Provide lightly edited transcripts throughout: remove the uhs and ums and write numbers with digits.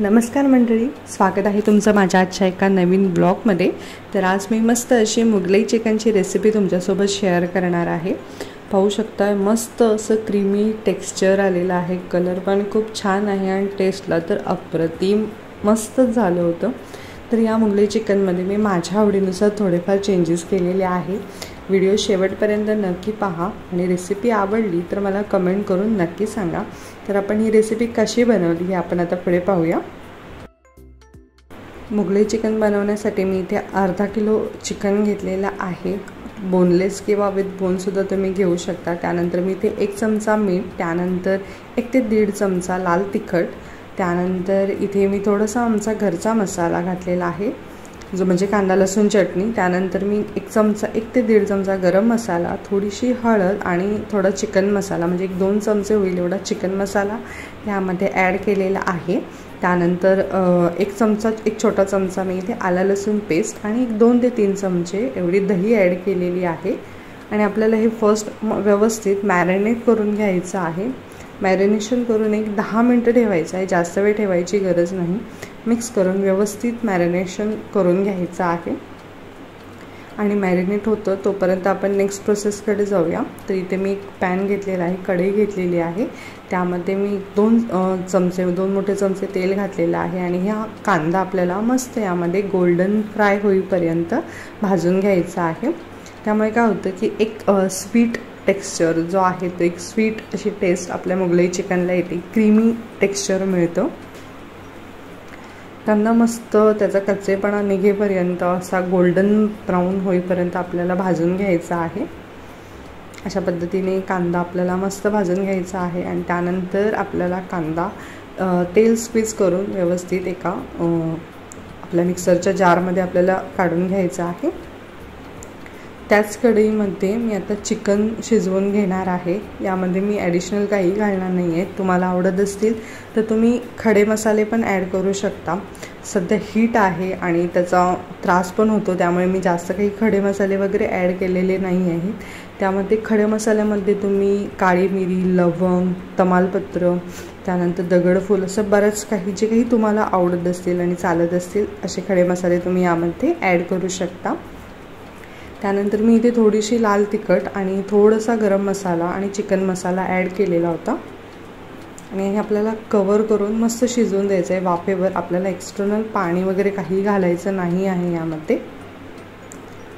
नमस्कार मंडळी, स्वागत आहे तुमचं माझ्या आजच्या एका नवीन ब्लॉगमध्ये। तर आज मी मस्त अशी मुगलाई चिकनची रेसिपी तुमच्यासोबत शेअर करणार आहे। पाहू शकता मस्त असं क्रीमी टेक्स्चर आलेलं आहे, कलर पण खूप छान आहे आणि टेस्टला तर अप्रतिम मस्तच झालं होतं। तर या मुगलाई चिकनमध्ये मी माझ्या आवडीनुसार थोडेफार चेंजेस केलेले आहे। व्हिडिओ शेवटपर्यंत नक्की पहा आणि रेसिपी आवडली तर मला कमेंट करून नक्की सांगा। तर आपण ही रेसिपी कशी बनवली हे आपण आता पुढे पाहूया। मुगलाई चिकन बनवण्यासाठी मी इथे अर्धा किलो चिकन घेतलेला आहे। बोनलेस किंवा विथ बोन सुद्धा तुम्ही घेऊ शकता। त्यानंतर मी इथे 1 चमचा मीठ, त्यानंतर 1 ते 1.5 चमचा लाल तिखट, त्यानंतर इथे मी थोडासा आमचा घरचा मसाला घातलेला आहे जो म्हणजे कांदा लसूण चटणी, त्यानंतर मी 1 ते 1.5 चमचा गरम मसाला, थोडीशी हळद आणि थोडा चिकन मसाला म्हणजे 1-2 चमचे होईल एवढा चिकन मसाला यामध्ये ॲड केलेला आहे। त्यानंतर 1 छोटा चमचा मी इथे आला लसूण पेस्ट आणि 2 ते 3 चमचे एवढी दही ॲड केलेली आहे। आणि आपल्याला हे फर्स्ट व्यवस्थित मॅरिनेट करून घ्यायचं आहे। मॅरिनेशन करून 10 मिनिटं ठेवायचं आहे, जास्त वेळ ठेवायची गरज नाही। मिक्स करून व्यवस्थित मॅरिनेशन करून घ्यायचं आहे आणि मॅरिनेट होतं तोपर्यंत आपण नेक्स्ट प्रोसेसकडे जाऊया। तर इथे मी एक पॅन घेतलेला आहे, कढई घेतलेली आहे, त्यामध्ये मी 2 मोठे चमचे तेल घातलेलं आहे आणि हा कांदा आपल्याला मस्त यामध्ये गोल्डन फ्राय होईपर्यंत भाजून घ्यायचा आहे। त्यामुळे काय होतं की एक स्वीट टेक्स्चर जो आहे तो एक स्वीट अशी टेस्ट आपल्या मुगलाई चिकनला येते, क्रीमी टेक्स्चर मिळतं। कांदा मस्त त्याचा कच्चेपणा निघेपर्यंत असा गोल्डन ब्राऊन होईपर्यंत आपल्याला भाजून घ्यायचा आहे। अशा पद्धतीने कांदा आपल्याला मस्त भाजून घ्यायचा आहे आणि त्यानंतर आपल्याला कांदा तेल स्क्वीज करून व्यवस्थित एका आपल्या मिक्सरच्या जारमध्ये आपल्याला काढून घ्यायचा आहे। त्याच कढईमध्ये मी आता चिकन शिजवून घेणार आहे। यामध्ये मी ॲडिशनल काही घालणार नाही आहे। तुम्हाला आवडत असतील तर तुम्ही खडे मसाले पण ॲड करू शकता। सध्या हीट आहे आणि त्याचा त्रास पण होतो, त्यामुळे मी जास्त काही खडे मसाले वगैरे ॲड केलेले नाही आहेत। त्यामध्ये खडे मसाल्यामध्ये तुम्ही काळी मिरी, लवंग, तमालपत्र, त्यानंतर दगडफूल असं बरंच काही जे काही तुम्हाला आवडत असतील आणि चालत असतील असे खडे मसाले तुम्ही यामध्ये ॲड करू शकता। त्यानंतर मी इथे थोडीशी लाल तिखट आणि थोडासा गरम मसाला आणि चिकन मसाला ॲड केलेला होता आणि हे आपल्याला कवर करून मस्त शिजवून द्यायचं आहे वाफेवर। आपल्याला एक्स्टर्नल पाणी वगैरे काही घालायचं नाही आहे यामध्ये।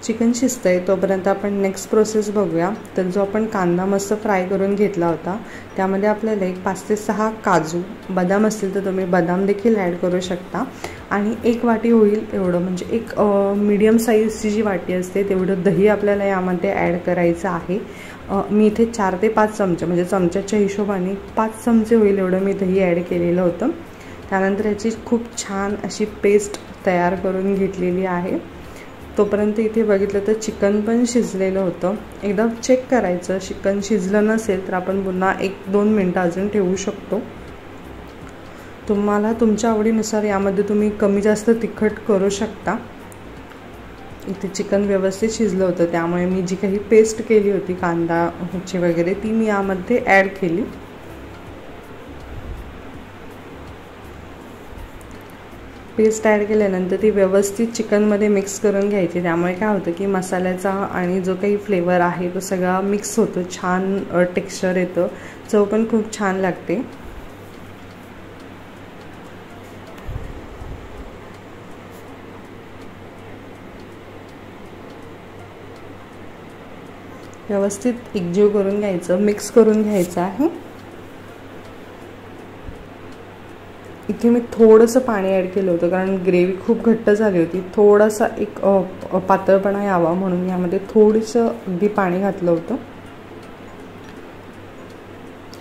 चिकन शिजतंय तोपर्यंत आपण नेक्स्ट प्रोसेस बघूया। तर जो आपण कांदा मस्त फ्राय करून घेतला होता त्यामध्ये आपल्याला 5 ते 6 काजू, बदाम असतील तर तुम्ही बदाम देखील ॲड करू शकता आणि 1 वाटी होईल एवढं म्हणजे एक मीडियम साईजची जी वाटी असते तेवढं दही आपल्याला यामध्ये ॲड करायचं आहे। मी इथे 4 ते 5 चमचे म्हणजे चमच्याच्या हिशोबाने 5 चमचे होईल एवढं मी दही ॲड केलेलं होतं। त्यानंतर याची खूप छान अशी पेस्ट तयार करून घेतलेली आहे। तोपर्यंत इथे बघितलं तर चिकन पण शिजलेलं होतं। एकदा चेक करायचं, चिकन शिजलं नसेल तर आपण पुन्हा 1-2 मिनटं अजून ठेवू शकतो। तुम्हाला तुमच्या आवडीनुसार यामध्ये तुम्ही कमी जास्त तिखट करू शकता। इथे चिकन व्यवस्थित शिजलं होतं त्यामुळे मी जी काही पेस्ट केली होती कांदाची वगैरे ती मी यामध्ये ॲड केली। पेस्ट ॲड केल्यानंतर ती व्यवस्थित चिकनमध्ये मिक्स करून घ्यायची। त्यामुळे काय होतं की मसाल्याचा आणि जो काही फ्लेवर आहे तो सगळा मिक्स होतो, छान टेक्स्चर येतं, चव पण खूप छान लागते। व्यवस्थित एकजीव करून घ्यायचं, मिक्स करून घ्यायचं आहे। इथे मी थोडंसं पाणी ॲड केलं होतं कारण ग्रेव्ही खूप घट्ट झाली होती, थोडासा एक पातळपणा यावा म्हणून यामध्ये थोडंसं अगदी पाणी घातलं होतं।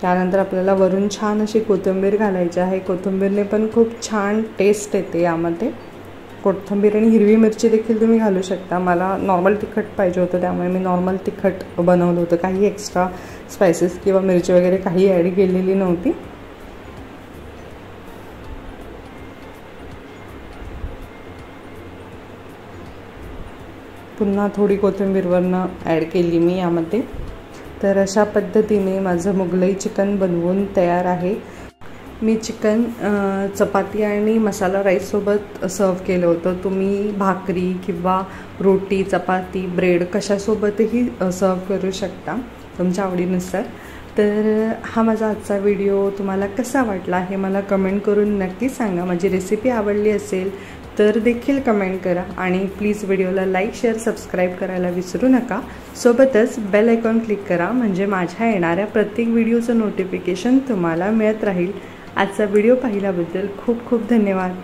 त्यानंतर आपल्याला वरून छान अशी कोथिंबीर घालायची आहे। कोथिंबीरने पण खूप छान टेस्ट येते यामध्ये। कोथिंबीर आणि हिरवी मिरची देखील तुम्ही घालू शकता। मला नॉर्मल तिखट पाहिजे होतं त्यामुळे मी नॉर्मल तिखट बनवलं होतं, काही एक्स्ट्रा स्पायसेस किंवा मिरची वगैरे काही ॲड केलेली नव्हती। पुन्हा थोडी कोथिंबीर वरनं ॲड केली मी यामध्ये। तर अशा पद्धतीने माझं मुगलाई चिकन बनवून तयार आहे। मी चिकन चपाती आणि मसाला राईससोबत सर्व केलं होतं. तुम्ही भाकरी किंवा रोटी, चपाती, ब्रेड कशासोबतही सर्व करू शकता तुमच्या आवडीनुसार. तर हा माझा आजचा व्हिडिओ तुम्हाला कसा वाटला हे मला कमेंट करून नक्की सांगा. माझी रेसिपी आवडली असेल तर देखील कमेंट करा आणि प्लीज व्हिडिओला लाईक, शेअर, सबस्क्राईब करायला विसरू नका. सोबतच बेल आयकॉन क्लिक करा म्हणजे माझ्या येणाऱ्या प्रत्येक व्हिडिओचं नोटिफिकेशन तुम्हाला मिळत राहील. आजचा व्हिडिओ पाहिल्याबद्दल खूप खूप धन्यवाद.